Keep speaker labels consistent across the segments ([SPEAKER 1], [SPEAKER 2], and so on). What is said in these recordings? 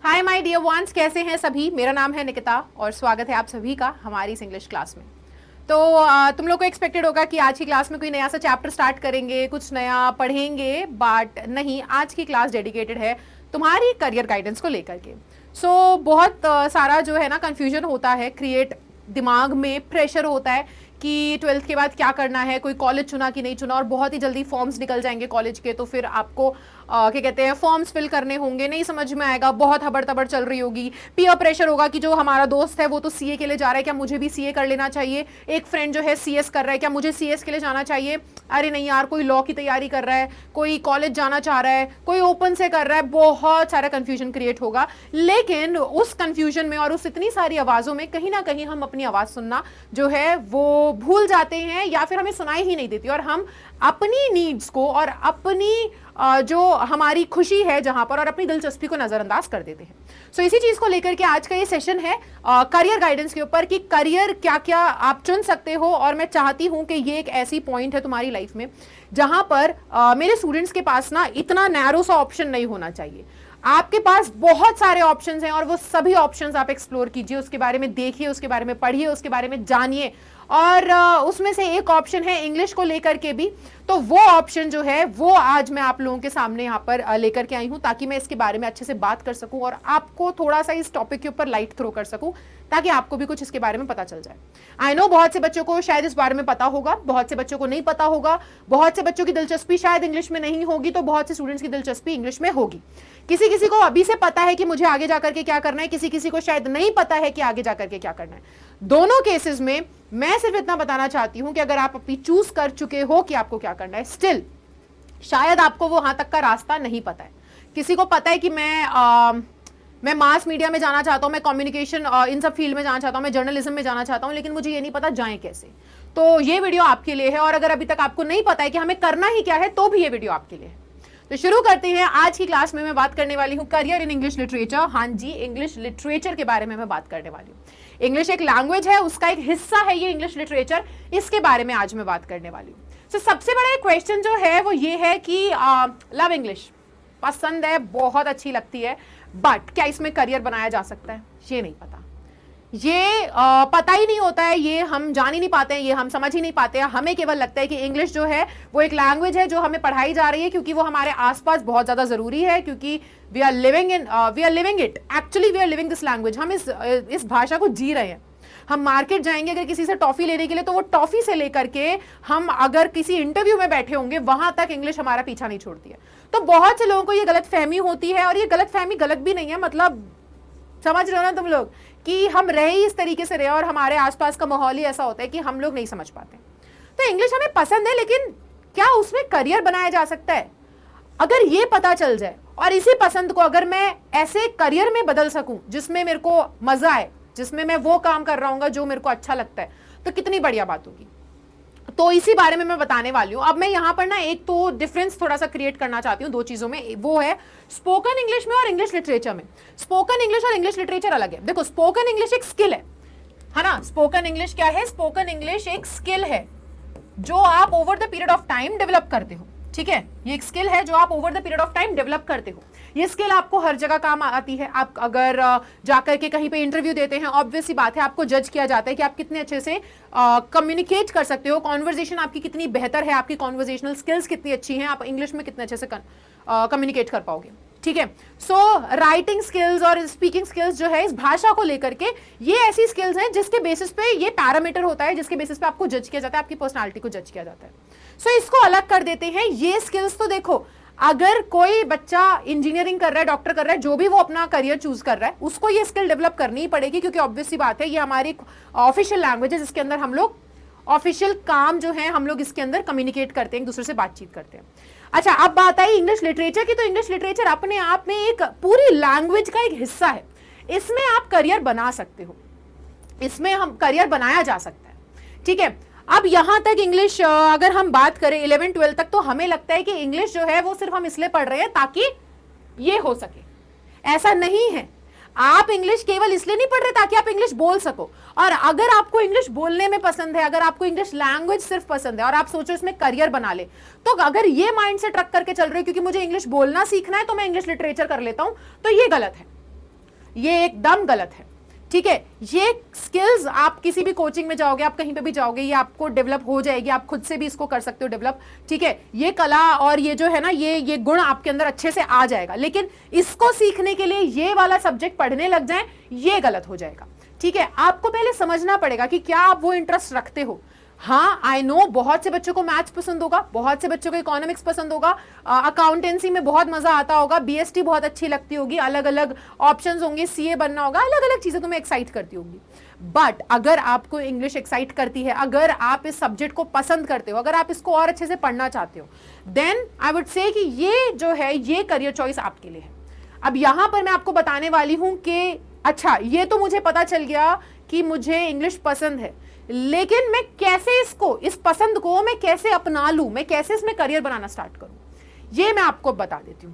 [SPEAKER 1] Hi my dear ones, कैसे हैं सभी। मेरा नाम है निकिता और स्वागत है आप सभी का हमारी इस इंग्लिश क्लास में। तो तुम लोग को एक्सपेक्टेड होगा कि आज की क्लास में कोई नया सा चैप्टर स्टार्ट करेंगे, कुछ नया पढ़ेंगे, बट नहीं, आज की क्लास डेडिकेटेड है तुम्हारी करियर गाइडेंस को लेकर के। सो बहुत सारा जो है ना कन्फ्यूजन होता है, क्रिएट दिमाग में प्रेशर होता है कि 12th के बाद क्या करना है, कोई कॉलेज चुना कि नहीं चुना, और बहुत ही जल्दी फॉर्म्स निकल जाएंगे कॉलेज के, तो फिर आपको क्या कहते हैं फॉर्म्स फिल करने होंगे, नहीं समझ में आएगा, बहुत हबड़ तबड़ चल रही होगी। पीयर प्रेशर होगा कि जो हमारा दोस्त है वो तो सीए के लिए जा रहा है, क्या मुझे भी सीए कर लेना चाहिए। एक फ्रेंड जो है सीएस कर रहा है, क्या मुझे सीएस के लिए जाना चाहिए। अरे नहीं यार, कोई लॉ की तैयारी कर रहा है, कोई कॉलेज जाना चाह रहा है, कोई ओपन से कर रहा है, बहुत सारा कंफ्यूजन क्रिएट होगा। लेकिन उस कंफ्यूजन में और उस इतनी सारी आवाजों में कहीं ना कहीं हम अपनी आवाज सुनना जो है वो भूल जाते हैं, या फिर हमें सुनाई ही नहीं देती, और हम अपनी नीड्स को और अपनी जो हमारी खुशी है जहां पर, और अपनी दिलचस्पी को नजरअंदाज कर देते हैं। सो इसी चीज को लेकर के आज का ये सेशन है करियर गाइडेंस के ऊपर, कि करियर क्या क्या आप चुन सकते हो। और मैं चाहती हूं कि ये एक ऐसी पॉइंट है तुम्हारी लाइफ में जहां पर मेरे स्टूडेंट्स के पास ना इतना नैरो सा ऑप्शन नहीं होना चाहिए। आपके पास बहुत सारे ऑप्शंस हैं और वो सभी ऑप्शंस आप एक्सप्लोर कीजिए, उसके बारे में देखिए, उसके बारे में पढ़िए, उसके बारे में जानिए। और उसमें से एक ऑप्शन है इंग्लिश को लेकर के भी, तो वो ऑप्शन जो है वो आज मैं आप लोगों के सामने यहाँ पर लेकर के आई हूँ, ताकि मैं इसके बारे में अच्छे से बात कर सकूं और आपको थोड़ा सा इस टॉपिक के ऊपर लाइट थ्रो कर सकूं, ताकि आपको भी कुछ इसके बारे में पता चल जाए। आई नो बहुत से बच्चों को शायद इस बारे में पता होगा, बहुत से बच्चों को नहीं पता होगा, बहुत से बच्चों की दिलचस्पी शायद इंग्लिश में नहीं होगी, तो बहुत से स्टूडेंट्स की दिलचस्पी इंग्लिश में होगी। किसी किसी को अभी से पता है कि मुझे आगे जाकर के क्या करना है, किसी किसी को शायद नहीं पता है कि आगे जाकर के क्या करना है। दोनों केसेस में मैं सिर्फ इतना बताना चाहती हूं कि अगर आप अभी चूज कर चुके हो कि आपको क्या करना है, स्टिल शायद आपको वो वहां तक का रास्ता नहीं पता है। किसी को पता है कि मैं मास मीडिया में जाना चाहता हूं, मैं कम्युनिकेशन इन सब फील्ड में जाना चाहता हूं, मैं जर्नलिज्म में जाना चाहता हूं, लेकिन मुझे ये नहीं पता जाएं कैसे। तो ये वीडियो आपके लिए है, और अगर अभी तक आपको नहीं पता है कि हमें करना ही क्या है, तो भी ये वीडियो आपके लिए है। तो शुरू करते हैं। आज की क्लास में मैं बात करने वाली हूं करियर इन इंग्लिश लिटरेचर। हाँ जी, इंग्लिश लिटरेचर के बारे में मैं बात करने वाली हूं। इंग्लिश एक लैंग्वेज है, उसका एक हिस्सा है ये इंग्लिश लिटरेचर, इसके बारे में आज मैं बात करने वाली हूँ। तो सबसे बड़ा क्वेश्चन जो है वो ये है कि लव इंग्लिश पसंद है, बहुत अच्छी लगती है, बट क्या इसमें करियर बनाया जा सकता है, ये नहीं पता। ये पता ही नहीं होता है, ये हम जान ही नहीं पाते हैं, ये हम समझ ही नहीं पाते हैं। हमें केवल लगता है कि इंग्लिश जो है वो एक लैंग्वेज है जो हमें पढ़ाई जा रही है, क्योंकि वो हमारे आसपास बहुत ज्यादा जरूरी है, क्योंकि we are living it, actually we are living this language. हम इस भाषा को जी रहे हैं। हम मार्केट जाएंगे अगर किसी से टॉफी लेने के लिए, तो वो टॉफी से लेकर के हम अगर किसी इंटरव्यू में बैठे होंगे, वहां तक इंग्लिश हमारा पीछा नहीं छोड़ती है। तो बहुत से लोगों को ये गलत फहमी होती है, और ये गलत फहमी गलत भी नहीं है, मतलब समझ रहे हो ना तुम लोग, कि हम रहे ही इस तरीके से रहे और हमारे आसपास का माहौल ही ऐसा होता है कि हम लोग नहीं समझ पाते। तो इंग्लिश हमें पसंद है, लेकिन क्या उसमें करियर बनाया जा सकता है? अगर ये पता चल जाए और इसी पसंद को अगर मैं ऐसे करियर में बदल सकूं जिसमें मेरे को मजा आए, जिसमें मैं वो काम कर रहा हूँ जो मेरे को अच्छा लगता है, तो कितनी बढ़िया बात होगी। तो इसी बारे में मैं बताने वाली हूं। अब मैं यहां पर ना एक तो डिफरेंस थोड़ा सा क्रिएट करना चाहती हूं दो चीजों में, वो है स्पोकन इंग्लिश में और इंग्लिश लिटरेचर में। स्पोकन इंग्लिश और इंग्लिश लिटरेचर अलग है। देखो, स्पोकन इंग्लिश एक स्किल है ना। स्पोकन इंग्लिश क्या है? स्पोकन इंग्लिश एक स्किल है जो आप over the period of time develop करते हो। ठीक है, ये एक स्किल है जो आप over the period of time develop करते हो। ये स्किल आपको हर जगह काम आती है। आप अगर जाकर के कहीं पे इंटरव्यू देते हैं, ऑब्वियस सी बात है, आपको जज किया जाता है कि आप कितने अच्छे से कम्युनिकेट कर सकते हो, कॉन्वर्जेशन आपकी कितनी बेहतर है, आपकी कॉन्वर्जेशनल स्किल्स कितनी अच्छी हैं, आप इंग्लिश में कितने अच्छे से कम्युनिकेट कर पाओगे। ठीक है, सो राइटिंग स्किल्स और स्पीकिंग स्किल्स जो है इस भाषा को लेकर के, ये ऐसी स्किल्स हैं जिसके बेसिस पे ये पैरामीटर होता है, जिसके बेसिस पे आपको जज किया जाता है, आपकी पर्सनालिटी को जज किया जाता है। सो इसको अलग कर देते हैं। ये स्किल्स तो देखो, अगर कोई बच्चा इंजीनियरिंग कर रहा है, डॉक्टर कर रहा है, जो भी वो अपना करियर चूज कर रहा है, उसको ये स्किल डेवलप करनी ही पड़ेगी, क्योंकि ऑब्वियस सी बात है ये हमारी ऑफिशियल लैंग्वेज है, जिसके अंदर हम लोग ऑफिशियल काम जो है हम लोग इसके अंदर कम्युनिकेट करते हैं, एक दूसरे से बातचीत करते हैं। अच्छा, अब बात आई इंग्लिश लिटरेचर की। तो इंग्लिश लिटरेचर अपने आप में एक पूरी लैंग्वेज का एक हिस्सा है। इसमें आप करियर बना सकते हो, इसमें हम करियर बनाया जा सकता है। ठीक है, अब यहां तक इंग्लिश अगर हम बात करें 11 12 तक, तो हमें लगता है कि इंग्लिश जो है वो सिर्फ हम इसलिए पढ़ रहे हैं ताकि ये हो सके। ऐसा नहीं है। आप इंग्लिश केवल इसलिए नहीं पढ़ रहे ताकि आप इंग्लिश बोल सको। और अगर आपको इंग्लिश बोलने में पसंद है, अगर आपको इंग्लिश लैंग्वेज सिर्फ पसंद है और आप सोचो इसमें करियर बना ले, तो अगर ये माइंड से ट्रक करके चल रहे हो क्योंकि मुझे इंग्लिश बोलना सीखना है तो मैं इंग्लिश लिटरेचर कर लेता हूं, तो ये गलत है। ये एकदम गलत है। ठीक है, ये स्किल्स आप किसी भी कोचिंग में जाओगे, आप कहीं पे भी जाओगे, ये आपको डेवलप हो जाएगी, आप खुद से भी इसको कर सकते हो डेवलप। ठीक है, ये कला और ये जो है ना, ये गुण आपके अंदर अच्छे से आ जाएगा, लेकिन इसको सीखने के लिए ये वाला सब्जेक्ट पढ़ने लग जाए, ये गलत हो जाएगा। ठीक है, आपको पहले समझना पड़ेगा कि क्या आप वो इंटरेस्ट रखते हो। हाँ, आई नो बहुत से बच्चों को मैथ्स पसंद होगा, बहुत से बच्चों को इकोनॉमिक्स पसंद होगा, अकाउंटेंसी में बहुत मजा आता होगा, बीएसटी बहुत अच्छी लगती होगी, अलग अलग ऑप्शंस होंगे, सीए बनना होगा, अलग अलग चीजें तुम्हें एक्साइट करती होगी। बट अगर आपको इंग्लिश एक्साइट करती है, अगर आप इस सब्जेक्ट को पसंद करते हो, अगर आप इसको और अच्छे से पढ़ना चाहते हो, देन आई वुड से कि ये जो है ये करियर चॉइस आपके लिए है। अब यहां पर मैं आपको बताने वाली हूं कि अच्छा, ये तो मुझे पता चल गया कि मुझे इंग्लिश पसंद है, लेकिन मैं कैसे इसको, इस पसंद को मैं कैसे अपना लूं, मैं कैसे इसमें करियर बनाना स्टार्ट करूं, ये मैं आपको बता देती हूं।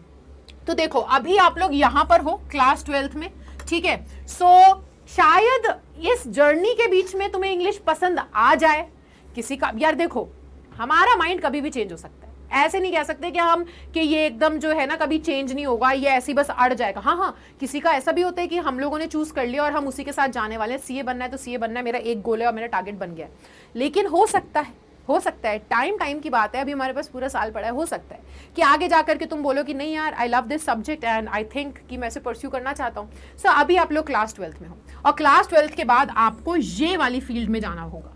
[SPEAKER 1] तो देखो, अभी आप लोग यहां पर हो क्लास 12th में। ठीक है, सो शायद इस जर्नी के बीच में तुम्हें इंग्लिश पसंद आ जाए। किसी का, यार देखो, हमारा माइंड कभी भी चेंज हो सकता है, ऐसे नहीं कह सकते कि ये एकदम जो है ना कभी चेंज नहीं होगा, ये ऐसे बस अड़ जाएगा। हाँ, किसी का ऐसा भी होता है कि हम लोगों ने चूज कर लिया और हम उसी के साथ जाने वाले हैं, सीए बनना है तो सीए बनना है, मेरा एक गोल है और मेरा टारगेट बन गया है। लेकिन हो सकता है टाइम की बात है, अभी हमारे पास पूरा साल पड़ा है, हो सकता है कि आगे जाकर के तुम बोलो कि नहीं यार, I love this subject and I think कि मैं इसे परस्यू करना चाहता हूँ। सो अभी आप लोग क्लास 12th में हो और क्लास 12th के बाद आपको ये वाली फील्ड में जाना होगा।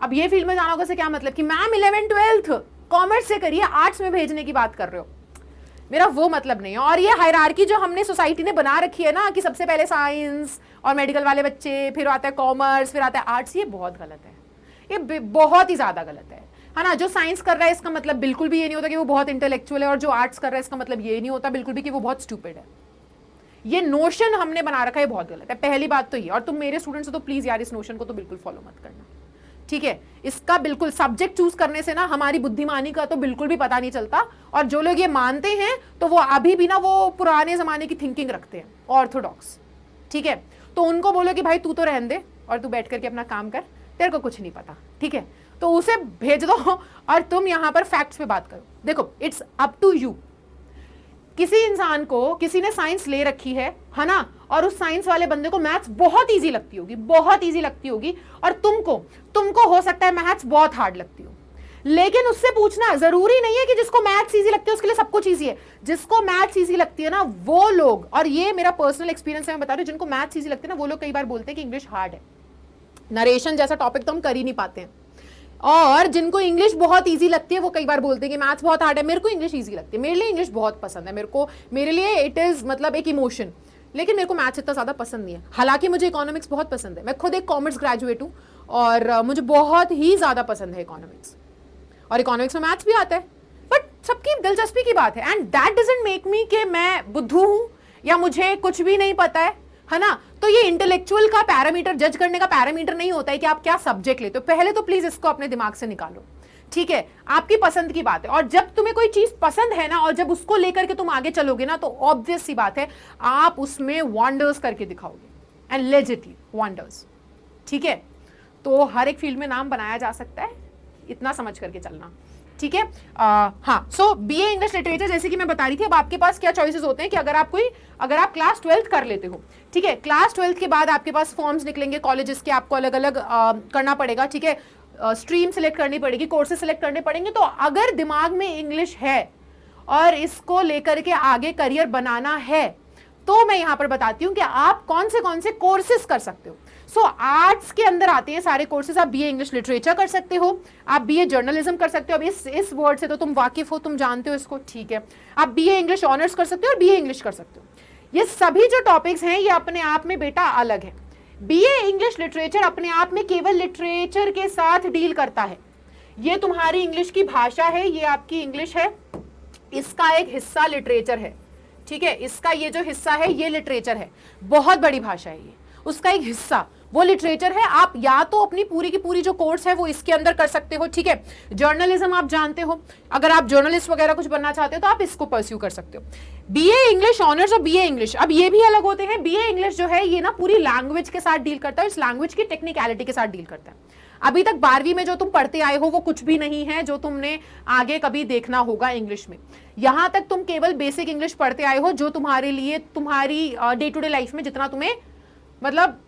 [SPEAKER 1] अब ये फील्ड में जाना होगा से क्या मतलब कि मैम 11th 12th कॉमर्स से करिए, आर्ट्स में भेजने की बात कर रहे हो, मेरा वो मतलब नहीं है। और ये हायरार्की जो हमने सोसाइटी ने बना रखी है ना कि सबसे पहले साइंस और मेडिकल वाले बच्चे, फिर आता है कॉमर्स, फिर आता है आर्ट्स, ये बहुत गलत है, ये बहुत ही ज्यादा गलत है ना। जो साइंस कर रहा है इसका मतलब बिल्कुल भी ये नहीं होता कि वो बहुत इंटेलेक्चुअल है, और जो आर्ट्स कर रहा है इसका मतलब ये नहीं होता बिल्कुल भी कि वो बहुत स्टूपिड है। ये नोशन हमने बना रखा है, बहुत गलत है, पहली बात तो ये। और तुम मेरे स्टूडेंट्स हो तो प्लीज यार इस नोशन को तो बिल्कुल फॉलो मत करना। ठीक है, इसका बिल्कुल सब्जेक्ट चूज करने से ना हमारी बुद्धिमानी का तो बिल्कुल भी पता नहीं चलता। और जो लोग ये मानते हैं तो वो अभी भी ना वो पुराने जमाने की थिंकिंग रखते हैं, ऑर्थोडॉक्स। ठीक है, तो उनको बोलो कि भाई तू तो रहने दे और तू बैठ करके अपना काम कर, तेरे को कुछ नहीं पता। ठीक है, तो उसे भेज दो और तुम यहां पर फैक्ट्स पे बात करो। देखो, इट्स अप टू यू। किसी इंसान को, किसी ने साइंस ले रखी है ना, और उस साइंस वाले बंदे को मैथ्स बहुत इजी लगती होगी, बहुत इजी लगती होगी, और तुमको हो सकता है मैथ्स बहुत हार्ड लगती हो। लेकिन उससे पूछना, जरूरी नहीं है कि जिसको मैथ्स इजी लगती है उसके लिए सब कुछ इजी है। जिसको मैथ्स इजी लगती है ना वो लोग, और ये मेरा पर्सनल एक्सपीरियंस है, मैं बता रही हूँ, जिनको मैथ्स इजी लगती है ना वो लोग कई बार बोलते हैं कि इंग्लिश हार्ड है। नरेशन जैसा टॉपिक तो हम कर ही नहीं पाते हैं। और जिनको इंग्लिश बहुत इजी लगती है वो कई बार बोलते हैं कि मैथ्स बहुत हार्ड है। मेरे को इंग्लिश इजी लगती है, मेरे लिए इंग्लिश बहुत पसंद है, मेरे लिए इट इज मतलब एक इमोशन। लेकिन मेरे को मैथ्स इतना ज्यादा पसंद नहीं है। हालांकि मुझे इकोनॉमिक्स बहुत पसंद है, मैं खुद एक कॉमर्स ग्रेजुएट हूँ और मुझे बहुत ही ज्यादा पसंद है इकोनॉमिक्स, और इकोनॉमिक्स में मैथ्स भी आता है। बट सबकी दिलचस्पी की बात है, and that doesn't make me कि मैं बुद्धू हूं या मुझे कुछ भी नहीं पता है ना। तो ये इंटेलेक्चुअल का पैरामीटर, जज करने का पैरामीटर नहीं होता है कि आप क्या सब्जेक्ट लेते हो। पहले तो प्लीज इसको अपने दिमाग से निकालो। ठीक है, आपकी पसंद की बात है, और जब तुम्हें कोई चीज पसंद है ना और जब उसको लेकर के तुम आगे चलोगे ना तो ऑब्वियस सी बात है आप उसमें वंडर्स करके दिखाओगे, एंड लेजिटली वंडर्स। ठीक है, तो हर एक फील्ड में नाम बनाया जा सकता है, इतना समझ करके चलना। ठीक है, हाँ, सो बीए इंग्लिश लिटरेचर, जैसे कि मैं बता रही थी, अब आपके पास क्या चॉइसेस होते हैं कि अगर आप क्लास 12th कर लेते हो, ठीक है, क्लास 12th के बाद आपके पास फॉर्म्स निकलेंगे कॉलेजेस के, आपको अलग अलग करना पड़ेगा। ठीक है, स्ट्रीम सेलेक्ट करनी पड़ेगी, कोर्सेज सेलेक्ट करने पड़ेंगे। तो अगर दिमाग में इंग्लिश है और इसको लेकर के आगे करियर बनाना है तो मैं यहां पर बताती हूं कि आप कौन से कोर्सेज कर सकते हो। सो आर्ट्स के अंदर आते हैं सारे कोर्सेज। आप बीए इंग्लिश लिटरेचर कर सकते हो, आप बीए जर्नलिज्म कर सकते हो। अब इस वर्ड से तो तुम वाकिफ हो, तुम जानते हो इसको। ठीक है, आप बीए इंग्लिश ऑनर्स कर सकते हो और बीए इंग्लिश कर सकते हो। ये सभी जो टॉपिक्स हैं ये अपने आप में बेटा अलग है। बीए इंग्लिश लिटरेचर अपने आप में केवल लिटरेचर के साथ डील करता है। ये तुम्हारी इंग्लिश की भाषा है, ये आपकी इंग्लिश है, इसका एक हिस्सा लिटरेचर है। ठीक है, इसका ये जो हिस्सा है ये लिटरेचर है, बहुत बड़ी भाषा है ये, उसका एक हिस्सा वो लिटरेचर है। आप या तो अपनी पूरी की पूरी जो कोर्स है वो इसके अंदर कर सकते हो। ठीक है, जर्नलिज्म आप जानते हो, अगर आप जर्नलिस्ट वगैरह कुछ बनना चाहते हो तो आप इसको परस्यू कर सकते हो। बीए इंग्लिश ऑनर्स और बीए इंग्लिश, अब ये भी अलग होते हैं। बीए इंग्लिश जो है ये ना पूरी लैंग्वेज के साथ डील करता है, इस लैंग्वेज की टेक्निकलिटी के साथ डील करता है। अभी तक 12वीं में जो तुम पढ़ते आए हो वो कुछ भी नहीं है जो तुमने आगे कभी देखना होगा इंग्लिश में। यहां तक तुम केवल बेसिक इंग्लिश पढ़ते आए हो जो तुम्हारे लिए तुम्हारी डे टू डे लाइफ में जितना तुम्हें मतलब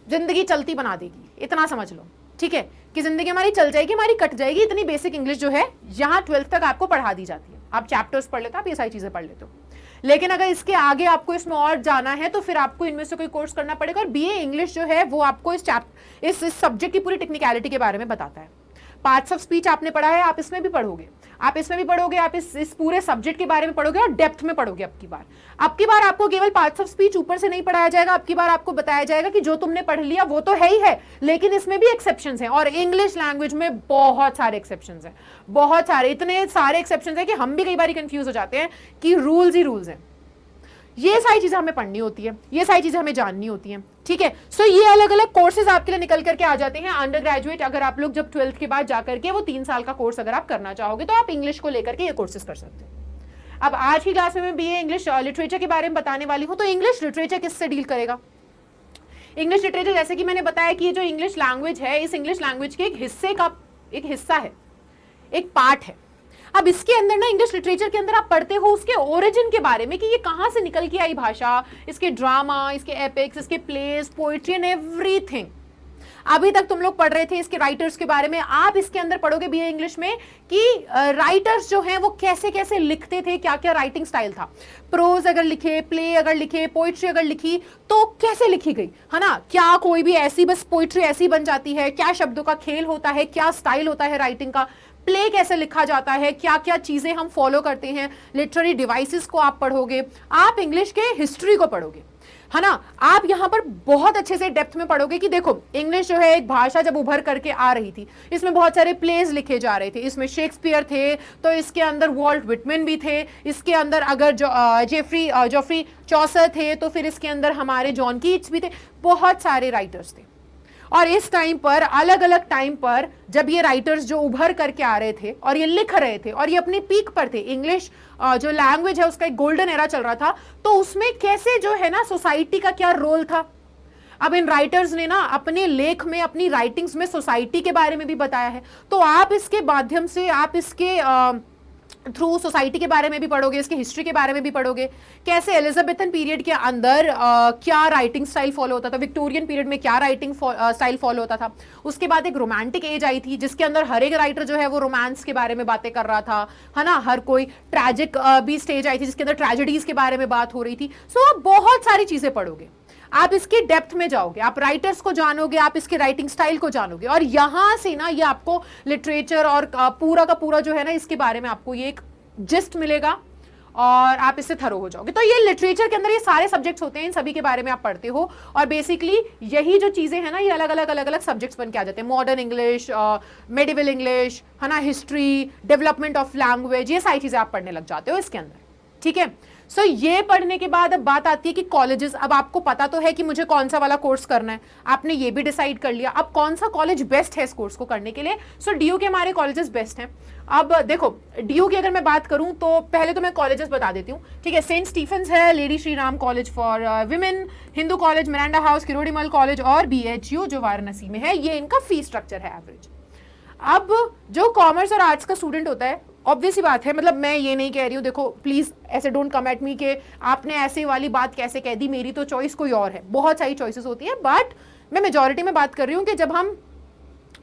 [SPEAKER 1] जिंदगी चलती बना देगी, इतना समझ लो, ठीक है, कि जिंदगी हमारी चल जाएगी, हमारी कट जाएगी, इतनी बेसिक इंग्लिश जो है यहाँ 12th तक आपको पढ़ा दी जाती है। आप चैप्टर्स पढ़ लेते हो, आप ये सारी चीजें पढ़ लेते हो। लेकिन अगर इसके आगे आपको इसमें और जाना है तो फिर आपको इनमें से कोई कोर्स करना पड़ेगा। और बीए इंग्लिश जो है वो आपको इस सब्जेक्ट की पूरी टेक्निकलिटी के बारे में बताता है। पार्ट्स ऑफ स्पीच आपने पढ़ा है, आप इसमें भी पढ़ोगे, आप इसमें भी पढ़ोगे, आप इस पूरे सब्जेक्ट के बारे में पढ़ोगे और डेप्थ में पढ़ोगे। अब की बार आपको केवल पार्ट्स ऑफ स्पीच ऊपर से नहीं पढ़ाया जाएगा, अब की बार आपको बताया जाएगा कि जो तुमने पढ़ लिया वो तो है ही है, लेकिन इसमें भी एक्सेप्शंस हैं। और इंग्लिश लैंग्वेज में बहुत सारे एक्सेप्शंस हैं, बहुत सारे, इतने सारे एक्सेप्शंस हैं कि हम भी कई बार कंफ्यूज हो जाते हैं कि रूल्स ही रूल्स हैं। ये सारी चीजें हमें पढ़नी होती है, ये सारी चीजें हमें जाननी होती हैं, ठीक है। सो ये अलग अलग कोर्सेज आपके लिए निकल करके आ जाते हैं। अंडर ग्रेजुएट अगर आप लोग जब 12th के बाद जाकर के वो 3 साल का कोर्स अगर आप करना चाहोगे तो आप इंग्लिश को लेकर के ये कोर्सेज कर सकते हैं। अब आज की क्लास में मैं बीए इंग्लिश लिटरेचर के बारे में बताने वाली हूं। तो इंग्लिश लिटरेचर किससे डील करेगा? इंग्लिश लिटरेचर, जैसे कि मैंने बताया कि ये जो इंग्लिश लैंग्वेज है, इस इंग्लिश लैंग्वेज के एक हिस्सा है, एक पार्ट है। अब इसके अंदर ना इंग्लिश लिटरेचर के अंदर आप पढ़ते हो उसके ओरिजिन के बारे में कि ये कहां से निकल के आई भाषा, इसके ड्रामा, इसके एपिक्स, इसके प्लेस, पोइट्री एंड एवरीथिंग। अभी तक तुम लोग पढ़ रहे थे इसके राइटर्स के बारे में, आप इसके अंदर पढ़ोगे बीए इंग्लिश में कि राइटर्स जो हैं वो कैसे कैसे लिखते थे, क्या क्या राइटिंग स्टाइल था, प्रोज अगर लिखे, प्ले अगर लिखे, पोइट्री अगर लिखी तो कैसे लिखी गई, है ना। क्या कोई भी ऐसी बस पोइट्री ऐसी बन जाती है, क्या शब्दों का खेल होता है, क्या स्टाइल होता है राइटिंग का, प्ले कैसे लिखा जाता है, क्या क्या चीजें हम फॉलो करते हैं, लिटरेरी डिवाइसेस को आप पढ़ोगे, आप इंग्लिश के हिस्ट्री को पढ़ोगे, है ना। आप यहां पर बहुत अच्छे से डेप्थ में पढ़ोगे कि देखो इंग्लिश जो है एक भाषा जब उभर करके आ रही थी, इसमें बहुत सारे प्लेज लिखे जा रहे थे, इसमें शेक्सपियर थे तो इसके अंदर वॉल्ट विटमैन भी थे, इसके अंदर अगर जोफ्री चौसर थे तो फिर इसके अंदर हमारे जॉन कीट्स भी थे, बहुत सारे राइटर्स थे। और इस टाइम पर अलग अलग टाइम पर जब ये राइटर्स जो उभर करके आ रहे थे और ये लिख रहे थे और ये अपनी पीक पर थे, इंग्लिश जो लैंग्वेज है उसका एक गोल्डन एरा चल रहा था, तो उसमें कैसे जो है ना सोसाइटी का क्या रोल था। अब इन राइटर्स ने ना अपने लेख में, अपनी राइटिंग्स में सोसाइटी के बारे में भी बताया है। तो आप इसके माध्यम से, आप इसके थ्रू सोसाइटी के बारे में भी पढ़ोगे, इसके हिस्ट्री के बारे में भी पढ़ोगे, कैसे एलिजाबेथन पीरियड के अंदर क्या राइटिंग स्टाइल फॉलो होता था, विक्टोरियन पीरियड में क्या राइटिंग स्टाइल फॉलो होता था। उसके बाद एक रोमांटिक एज आई थी जिसके अंदर हर एक राइटर जो है वो रोमांस के बारे में बातें कर रहा था, है ना। हर कोई ट्रैजिक भी स्टेज आई थी जिसके अंदर ट्रेजेडीज के बारे में बात हो रही थी। सो आप बहुत सारी चीजें पढ़ोगे, आप इसकी डेप्थ में जाओगे, आप राइटर्स को जानोगे, आप इसके राइटिंग स्टाइल को जानोगे, और यहां से ना ये आपको लिटरेचर और पूरा का पूरा जो है ना इसके बारे में आपको ये एक जिस्ट मिलेगा और आप इससे थरो हो जाओगे। तो ये लिटरेचर के अंदर ये सारे सब्जेक्ट्स होते हैं, इन सभी के बारे में आप पढ़ते हो। और बेसिकली यही जो चीजें हैं ना ये अलग अलग सब्जेक्ट्स बन के आ जाते हैं। मॉडर्न इंग्लिश, मेडिवल इंग्लिश, है ना, हिस्ट्री, डेवलपमेंट ऑफ लैंग्वेज, ये सारी चीजें आप पढ़ने लग जाते हो इसके अंदर, ठीक है। सो ये पढ़ने के बाद अब बात आती है कि कॉलेजेस। अब आपको पता तो है कि मुझे कौन सा वाला कोर्स करना है, आपने ये भी डिसाइड कर लिया। अब कौन सा कॉलेज बेस्ट है इस कोर्स को करने के लिए? सो डीयू के हमारे कॉलेजेस बेस्ट हैं। अब देखो डीयू की अगर मैं बात करूं तो पहले तो मैं कॉलेजेस बता देती हूँ, ठीक है। सेंट स्टीफेंस है, lady Shri Ram college for women, Hindu college, Miranda house, Kirorimal college और BHU जो वाराणसी में है। ये इनका फीस स्ट्रक्चर है एवरेज। अब जो कॉमर्स और आर्ट्स का स्टूडेंट होता है, ऑब्वियस ही बात है, मतलब मैं ये नहीं कह रही हूँ, देखो प्लीज ऐसे डोंट कम एट मी कि आपने ऐसे वाली बात कैसे कह दी, मेरी तो चॉइस कोई और है। बहुत सारी चॉइसेस होती है, बट मैं मेजॉरिटी में बात कर रही हूँ कि जब हम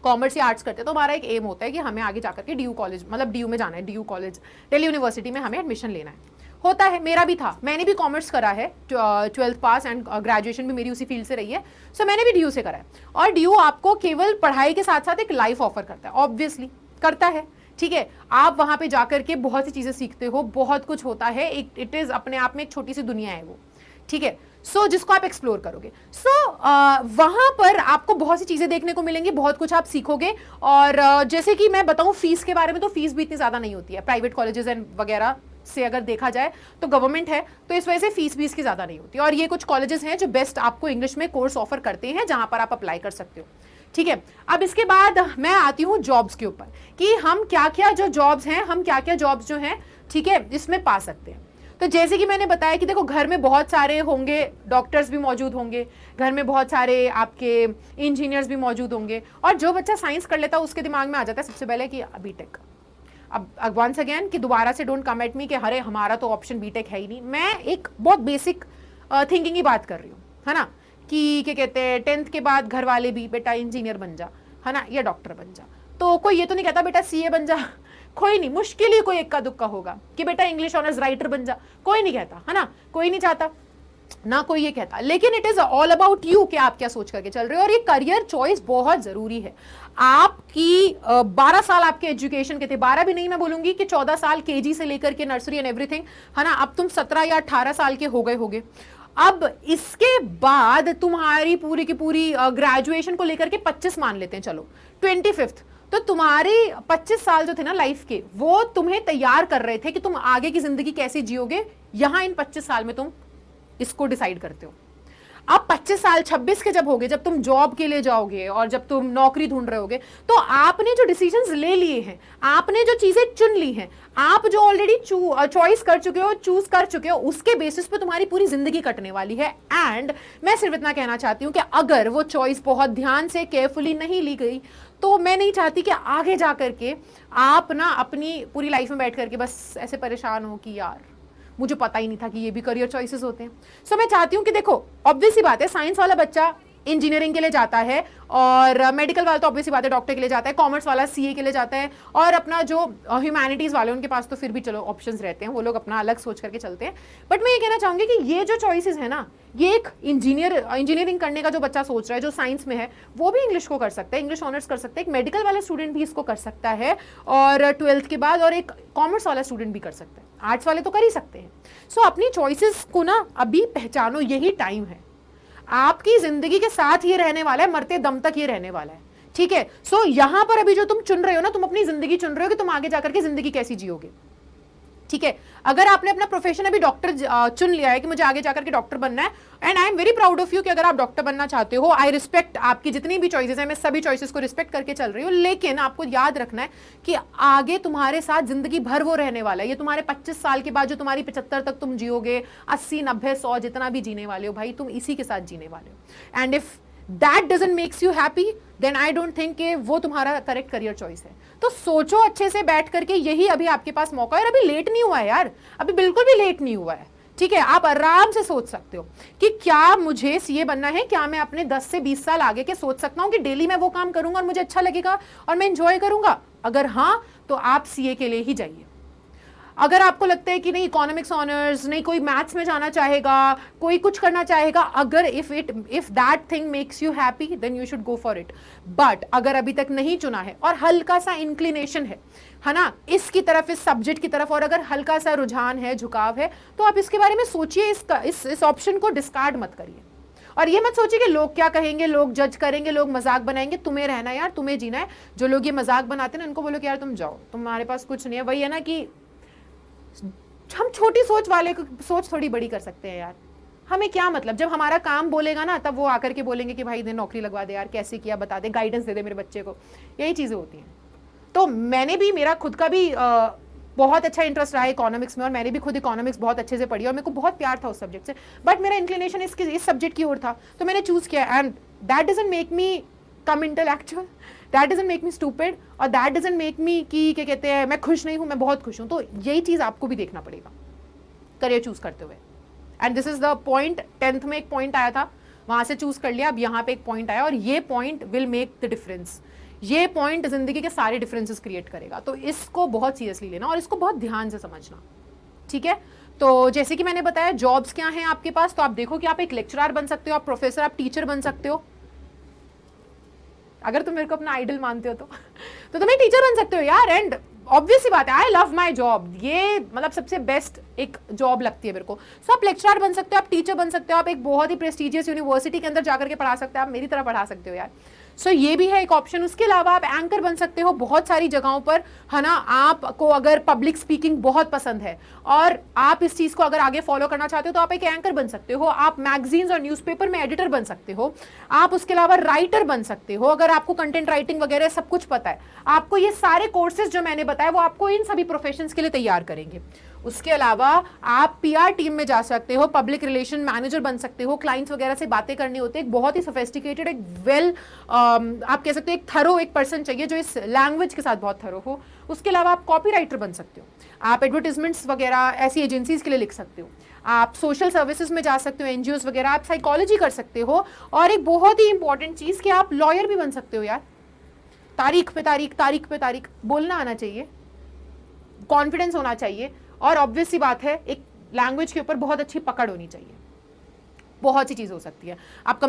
[SPEAKER 1] कॉमर्स या आर्ट्स करते हैं तो हमारा एक एम होता है कि हमें आगे जाकर के डीयू कॉलेज, मतलब डीयू में जाना है, डीयू कॉलेज, दिल्ली यूनिवर्सिटी में हमें एडमिशन लेना है। होता है, मेरा भी था, मैंने भी कॉमर्स करा है, 12th पास एंड ग्रेजुएशन भी मेरी उसी फील्ड से रही है। सो मैंने भी डीयू से करा है। और डीयू आपको केवल पढ़ाई के साथ साथ एक लाइफ ऑफर करता है, ऑब्वियसली करता है, ठीक है। आप वहां पे जाकर के बहुत सी चीजें सीखते हो, बहुत कुछ होता है, इट इज अपने आप में एक छोटी सी दुनिया है वो, ठीक है। सो जिसको आप एक्सप्लोर करोगे, वहां पर आपको बहुत सी चीजें देखने को मिलेंगी, बहुत कुछ आप सीखोगे। और जैसे कि मैं बताऊं फीस के बारे में, तो फीस भी इतनी ज्यादा नहीं होती है प्राइवेट कॉलेजेस एंड वगैरह से अगर देखा जाए तो। गवर्नमेंट है तो इस वजह से फीस भी इसकी ज्यादा नहीं होती। और ये कुछ कॉलेजेस हैं जो बेस्ट आपको इंग्लिश में कोर्स ऑफर करते हैं, जहां पर आप अप्लाई कर सकते हो, ठीक है। अब इसके बाद मैं आती हूँ जॉब्स के ऊपर कि हम क्या क्या जो जॉब्स हैं, हम क्या क्या जॉब्स जो हैं, ठीक है, इसमें पा सकते हैं। तो जैसे कि मैंने बताया कि देखो घर में बहुत सारे होंगे, डॉक्टर्स भी मौजूद होंगे, घर में बहुत सारे आपके इंजीनियर्स भी मौजूद होंगे, और जो बच्चा साइंस कर लेता है उसके दिमाग में आ जाता है सबसे पहले कि बीटेक। अब वंस अगेन कि दोबारा से डोंट कम एट मी कि अरे हमारा तो ऑप्शन बीटेक है ही नहीं। मैं एक बहुत बेसिक थिंकिंग की बात कर रही हूँ, है ना, कि क्या कहते हैं 10th के बाद घर वाले भी बेटा इंजीनियर बन जा, है ना, या डॉक्टर बन जा। तो कोई ये तो नहीं कहता बेटा सीए बन जा, कोई नहीं, मुश्किल ही कोई इक्का दुक्का होगा कि बेटा इंग्लिश ऑनर्स राइटर बन जा, कोई नहीं कहता, है ना, कोई नहीं चाहता ना, कोई ये कहता। लेकिन it is all about you कि आप क्या सोच करके चल रहे हो, और ये करियर चॉइस बहुत जरूरी है। आपकी 12 साल आपके एजुकेशन के थे, 12 भी नहीं, मैं बोलूंगी कि 14 साल केजी से लेकर के नर्सरी एंड एवरीथिंग, है ना, अब तुम 17 या 18 साल के हो गए होगे। अब इसके बाद तुम्हारी पूरी की पूरी ग्रेजुएशन को लेकर के 25 मान लेते हैं, चलो 25th, तो तुम्हारी 25 साल जो थे ना लाइफ के, वो तुम्हें तैयार कर रहे थे कि तुम आगे की जिंदगी कैसे जियोगे। यहां इन 25 साल में तुम इसको डिसाइड करते हो। अब 25 साल 26 के जब होगे, जब तुम जॉब के लिए जाओगे और जब तुम नौकरी ढूंढ रहे होगे, तो आपने जो डिसीजंस ले लिए हैं, आपने जो चीजें चुन ली हैं, आप जो ऑलरेडी चॉइस कर चुके हो, चूज कर चुके हो, उसके बेसिस पे तुम्हारी पूरी जिंदगी कटने वाली है। एंड मैं सिर्फ इतना कहना चाहती हूं कि अगर वो चॉइस बहुत ध्यान से केयरफुली नहीं ली गई, तो मैं नहीं चाहती कि आगे जा करके आप ना अपनी पूरी लाइफ में बैठ करके बस ऐसे परेशान हो कि यार मुझे पता ही नहीं था कि ये भी करियर चॉइसेस होते हैं। सो मैं चाहती हूँ कि देखो, ऑब्वियस सी बात है, साइंस वाला बच्चा इंजीनियरिंग के लिए जाता है, और मेडिकल वाला तो ऑब्वियस सी बात है डॉक्टर के लिए जाता है, कॉमर्स वाला सीए के लिए जाता है, और अपना जो ह्यूमैनिटीज वाले उनके पास तो फिर भी चलो ऑप्शंस रहते हैं, वो लोग अपना अलग सोच करके चलते हैं। बट मैं ये कहना चाहूंगी कि ये जो चॉइसेस है ना, ये एक इंजीनियरिंग करने का जो बच्चा सोच रहा है, जो साइंस में है, वो भी इंग्लिश को कर सकता है, इंग्लिश ऑनर्स कर सकता है, एक मेडिकल वाला स्टूडेंट भी इसको कर सकता है, और 12th के बाद, और एक कॉमर्स वाला स्टूडेंट भी कर सकता है, आर्ट्स वाले तो कर ही सकते हैं। सो अपनी चॉइसेस को ना अभी पहचानो, यही टाइम है। आपकी जिंदगी के साथ ये रहने वाला है, मरते दम तक ये रहने वाला है, ठीक है। सो यहां पर अभी जो तुम चुन रहे हो ना, तुम अपनी जिंदगी चुन रहे हो कि तुम आगे जाकर के जिंदगी कैसी जियोगे, ठीक है। अगर आपने अपना प्रोफेशन अभी डॉक्टर चुन लिया है कि मुझे आगे जाकर के डॉक्टर बनना है, and I am very proud of you कि अगर आप डॉक्टर बनना चाहते हो, आई रिस्पेक्ट आपकी जितनी भी चॉइसेस है, मैं सभी चॉइसेस को रिस्पेक्ट करके चल रही हूँ। लेकिन आपको याद रखना है कि आगे तुम्हारे साथ जिंदगी भर वो रहने वाला है। ये तुम्हारे 25 साल के बाद जो तुम्हारी 75 तक तुम जियोगे, 80 90 100 जितना भी जीने वाले हो भाई, तुम इसी के साथ जीने वाले हो। And if that doesn't makes you happy, then I don't think कि वो तुम्हारा करेक्ट करियर चॉइस है। तो सोचो अच्छे से बैठ करके, यही अभी आपके पास मौका है, और अभी लेट नहीं हुआ है यार, अभी बिल्कुल भी लेट नहीं हुआ है, ठीक है। आप आराम से सोच सकते हो कि क्या मुझे सीए बनना है, क्या मैं अपने 10 से 20 साल आगे के सोच सकता हूं कि डेली मैं वो काम करूंगा और मुझे अच्छा लगेगा और मैं इंजॉय करूंगा। अगर हाँ, तो आप सीए के लिए ही जाइए। अगर आपको लगता है कि नहीं इकोनॉमिक्स ऑनर्स, नहीं कोई मैथ्स में जाना चाहेगा, कोई कुछ करना चाहेगा, अगर if that thing makes you happy, then you should go for it. But अगर अभी तक नहीं चुना है और हल्का सा इंक्लिनेशन है ना, इसकी तरफ, इस सब्जेक्ट की तरफ, और अगर हल्का सा रुझान है, झुकाव है, तो आप इसके बारे में सोचिए, इस ऑप्शन को डिस्कार्ड मत करिए। और ये मत सोचिए कि लोग क्या कहेंगे, लोग जज करेंगे, लोग मजाक बनाएंगे। तुम्हें रहना है यार, तुम्हें जीना है। जो लोग ये मजाक बनाते हैं ना, उनको बोलो कि यार तुम जाओ, तुम्हारे पास कुछ नहीं है। वही है ना कि हम छोटी सोच वाले को सोच थोड़ी बड़ी कर सकते हैं यार। हमें क्या मतलब, जब हमारा काम बोलेगा ना, तब वो आकर के बोलेंगे कि भाई दे नौकरी लगवा दे यार, कैसे किया बता दे, गाइडेंस दे दे मेरे बच्चे को। यही चीजें होती हैं। तो मैंने भी, मेरा खुद का भी बहुत अच्छा इंटरेस्ट रहा है इकोनॉमिक्स में, और मैंने भी खुद इकोनॉमिक्स बहुत अच्छे से पढ़ी और मेरे को बहुत प्यार था उस सब्जेक्ट से। बट मेरा इंक्लिनेशन इस सब्जेक्ट की ओर था, तो मैंने चूज किया। And that doesn't make me come intellectual, that doesn't make me stupid, और दैट डजंट मेक मी कि क्या कहते हैं मैं खुश नहीं हूं, मैं बहुत खुश हूं। तो यही चीज आपको भी देखना पड़ेगा करियर चूज करते हुए। And this is the point. 10th में एक पॉइंट आया था, वहां से चूज कर लिया, अब यहाँ पे एक पॉइंट आया, और ये point will make the difference. ये पॉइंट जिंदगी के सारे डिफरेंसेस क्रिएट करेगा। तो इसको बहुत सीरियसली लेना और इसको बहुत ध्यान से समझना, ठीक है। तो जैसे कि मैंने बताया, जॉब्स क्या हैं आपके पास, तो आप देखो कि आप एक लेक्चरर बन सकते हो, आप प्रोफेसर, आप टीचर बन सकते हो। अगर तुम मेरे को अपना आइडल मानते हो तो तुम्हें टीचर बन सकते हो यार। एंड ऑब्वियस सी बात है, आई लव माई जॉब, ये मतलब सबसे बेस्ट एक जॉब लगती है मेरे को। सो आप लेक्चरर बन सकते हो, आप टीचर बन सकते हो, आप एक बहुत ही प्रेस्टिजियस यूनिवर्सिटी के अंदर जाकर के पढ़ा सकते हो, आप मेरी तरह पढ़ा सकते हो यार। सो ये भी है एक ऑप्शन। उसके अलावा आप एंकर बन सकते हो बहुत सारी जगहों पर, है ना। आपको अगर पब्लिक स्पीकिंग बहुत पसंद है और आप इस चीज को अगर आगे फॉलो करना चाहते हो, तो आप एक एंकर बन सकते हो। आप मैगजीन्स और न्यूज़पेपर में एडिटर बन सकते हो। आप उसके अलावा राइटर बन सकते हो, अगर आपको कंटेंट राइटिंग वगैरह सब कुछ पता है। आपको ये सारे कोर्सेज जो मैंने बताया, वो आपको इन सभी प्रोफेशंस के लिए तैयार करेंगे। उसके अलावा आप पीआर टीम में जा सकते हो, पब्लिक रिलेशन मैनेजर बन सकते हो, क्लाइंट्स वगैरह से बातें करनी होती है। एक बहुत ही सोफिस्टिकेटेड, एक आप कह सकते हो एक थरो एक पर्सन चाहिए जो इस लैंग्वेज के साथ बहुत थरो हो। उसके अलावा आप कॉपीराइटर बन सकते हो, आप एडवर्टीजमेंट्स वगैरह ऐसी एजेंसीज के लिए लिख सकते हो, आप सोशल सर्विसेज में जा सकते हो, एनजीओज वगैरह, आप साइकोलॉजी कर सकते हो, और एक बहुत ही इंपॉर्टेंट चीज कि आप लॉयर भी बन सकते हो यार। तारीख पे तारीख, तारीख पे तारीख बोलना आना चाहिए, कॉन्फिडेंस होना चाहिए, और ऑब्वियस सी बात है एक लैंग्वेज के ऊपर बहुत अच्छी पकड़ होनी चाहिए। बहुत सी चीज हो सकती है। आप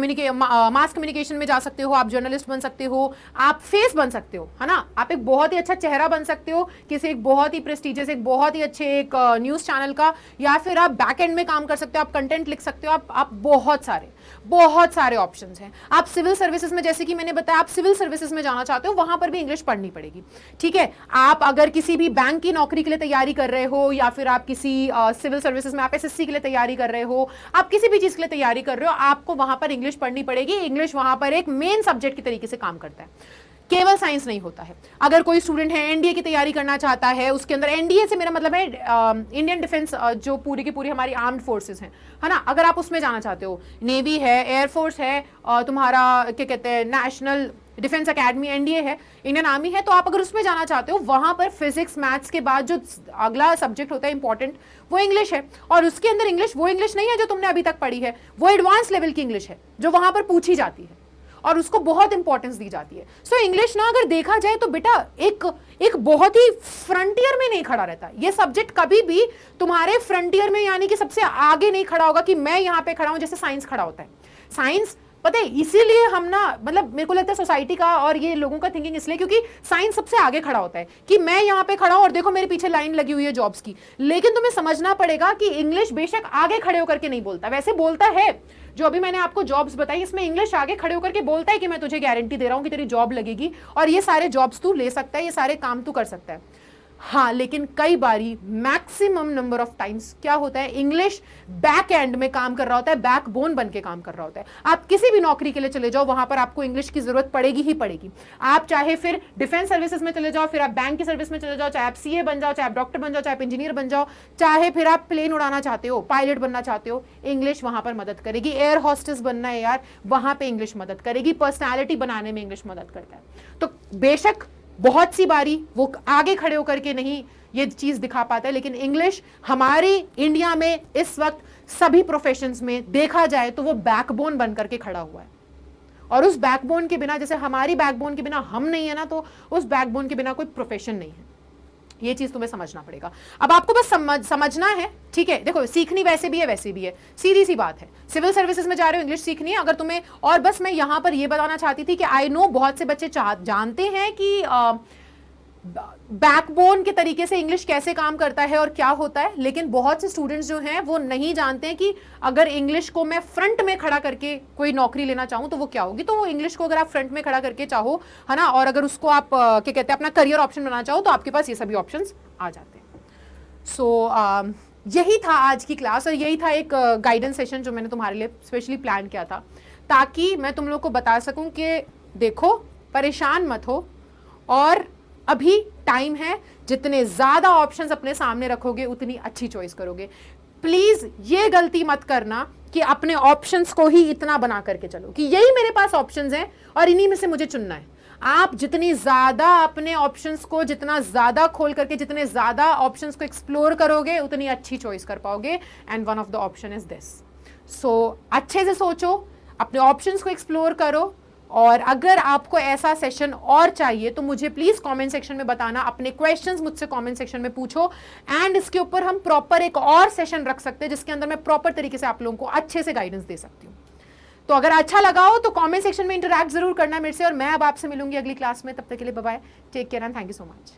[SPEAKER 1] मास कम्युनिकेशन में जा सकते हो, आप जर्नलिस्ट बन सकते हो, आप फेस बन सकते हो, है ना, आप एक बहुत ही अच्छा चेहरा बन सकते हो किसी एक बहुत ही प्रेस्टिजियस, एक बहुत ही अच्छे एक न्यूज चैनल का, या फिर आप बैक एंड में काम कर सकते हो, आप कंटेंट लिख सकते हो, आप बहुत सारे ऑप्शंस हैं। आप सिविल सर्विसेज में, जैसे कि मैंने बताया, आप सिविल सर्विसेज में जाना चाहते हो, वहां पर भी इंग्लिश पढ़नी पड़ेगी, ठीक है। आप अगर किसी भी बैंक की नौकरी के लिए तैयारी कर रहे हो, या फिर आप किसी सिविल सर्विसेज में आप एसएससी के लिए तैयारी कर रहे हो, आप किसी भी चीज के लिए तैयारी कर रहे हो, आपको वहां पर इंग्लिश पढ़नी पड़ेगी। इंग्लिश वहां पर एक मेन सब्जेक्ट की तरीके से काम करता है, केवल साइंस नहीं होता है। अगर कोई स्टूडेंट है एनडीए की तैयारी करना चाहता है, उसके अंदर, एनडीए से मेरा मतलब है इंडियन डिफेंस, जो पूरी की पूरी हमारी आर्म्ड फोर्सेस हैं, है ना, अगर आप उसमें जाना चाहते हो, नेवी है, एयरफोर्स है, तुम्हारा क्या कहते हैं नेशनल डिफेंस एकेडमी एनडीए है, इंडियन आर्मी है, तो आप अगर उसमें जाना चाहते हो, वहां पर फिजिक्स मैथ्स के बाद जो अगला सब्जेक्ट होता है इंपॉर्टेंट, वो इंग्लिश है। और उसके अंदर इंग्लिश वो इंग्लिश नहीं है जो तुमने अभी तक पढ़ी है, वो एडवांस लेवल की इंग्लिश है जो वहां पर पूछी जाती है और उसको बहुत इंपॉर्टेंस दी जाती है। सो इंग्लिश ना अगर देखा जाए तो बेटा एक बहुत ही फ्रंटियर में नहीं खड़ा रहता ये सब्जेक्ट, कभी भी तुम्हारे फ्रंटियर में यानी कि सबसे आगे नहीं खड़ा होगा कि मैं यहां पे खड़ा हूं, जैसे साइंस खड़ा होता है। साइंस पता है इसीलिए हम ना, मतलब मेरे को लगता है सोसाइटी का और ये लोगों का थिंकिंग इसलिए क्योंकि साइंस सबसे आगे खड़ा होता है कि मैं यहाँ पे खड़ा हूं और देखो मेरे पीछे लाइन लगी हुई है जॉब्स की। लेकिन तुम्हें समझना पड़ेगा कि इंग्लिश बेशक आगे खड़े होकर के नहीं बोलता, वैसे बोलता है, जो अभी मैंने आपको जॉब्स बताई इसमें इंग्लिश आगे खड़े होकर के बोलता है कि मैं तुझे गारंटी दे रहा हूं कि तेरी जॉब लगेगी और ये सारे जॉब्स तू ले सकता है, ये सारे काम तू कर सकता है। हाँ, लेकिन कई बारी मैक्सिमम नंबर ऑफ टाइम्स क्या होता है, इंग्लिश बैक एंड में काम कर रहा होता है, बैकबोन बन के काम कर रहा होता है। आप किसी भी नौकरी के लिए चले जाओ, वहां पर आपको इंग्लिश की जरूरत पड़ेगी ही पड़ेगी। आप चाहे फिर डिफेंस सर्विसेज में चले जाओ, फिर आप बैंक की सर्विस में चले जाओ, चाहे आप सीए बन जाओ, चाहे आप डॉक्टर बन जाओ, चाहे आप इंजीनियर बन जाओ, चाहे फिर आप प्लेन उड़ाना चाहते हो, पायलट बनना चाहते हो, इंग्लिश वहां पर मदद करेगी। एयर हॉस्टेस बनना है यार, वहां पर इंग्लिश मदद करेगी। पर्सनैलिटी बनाने में इंग्लिश मदद करता है। तो बेशक बहुत सी बारी वो आगे खड़े होकर के नहीं ये चीज दिखा पाता है, लेकिन इंग्लिश हमारी इंडिया में इस वक्त सभी प्रोफेशंस में देखा जाए तो वो बैकबोन बनकर के खड़ा हुआ है। और उस बैकबोन के बिना, जैसे हमारी बैकबोन के बिना हम नहीं है ना, तो उस बैकबोन के बिना कोई प्रोफेशन नहीं है। ये चीज तुम्हें समझना पड़ेगा। अब आपको बस समझना है, ठीक है। देखो सीखनी वैसे भी है, सीधी सी बात है। सिविल सर्विसेज में जा रहे हो, इंग्लिश सीखनी है अगर तुम्हें। और बस मैं यहां पर ये बताना चाहती थी कि आई नो बहुत से बच्चे जानते हैं कि बैकबोन के तरीके से इंग्लिश कैसे काम करता है और क्या होता है, लेकिन बहुत से स्टूडेंट्स जो हैं वो नहीं जानते हैं कि अगर इंग्लिश को मैं फ्रंट में खड़ा करके कोई नौकरी लेना चाहूं तो वो क्या होगी। तो वो इंग्लिश को अगर आप फ्रंट में खड़ा करके चाहो, है ना, और अगर उसको आप क्या कहते हैं अपना करियर ऑप्शन बनाना चाहो, तो आपके पास ये सभी ऑप्शंस आ जाते हैं। सो यही था आज की क्लास, और यही था एक गाइडेंस सेशन जो मैंने तुम्हारे लिए स्पेशली प्लान किया था, ताकि मैं तुम लोग को बता सकूं कि देखो परेशान मत हो, और अभी टाइम है, जितने ज्यादा ऑप्शंस अपने सामने रखोगे उतनी अच्छी चॉइस करोगे। प्लीज ये गलती मत करना कि अपने ऑप्शंस को ही इतना बना करके चलो कि यही मेरे पास ऑप्शंस हैं और इन्हीं में से मुझे चुनना है। आप जितनी ज्यादा अपने ऑप्शंस को जितना ज्यादा खोल करके जितने ज्यादा ऑप्शंस को एक्सप्लोर करोगे उतनी अच्छी चॉइस कर पाओगे। And one of the option is this. So अच्छे से सोचो, अपने ऑप्शंस को एक्सप्लोर करो, और अगर आपको ऐसा सेशन और चाहिए तो मुझे प्लीज कमेंट सेक्शन में बताना, अपने क्वेश्चंस मुझसे कमेंट सेक्शन में पूछो, एंड इसके ऊपर हम प्रॉपर एक और सेशन रख सकते हैं जिसके अंदर मैं प्रॉपर तरीके से आप लोगों को अच्छे से गाइडेंस दे सकती हूँ। तो अगर अच्छा लगा हो तो कमेंट सेक्शन में इंटरैक्ट जरूर करना मेरे से, और मैं अब आपसे मिलूंगी अगली क्लास में। तब तक के लिए bye bye, take care and thank you so much.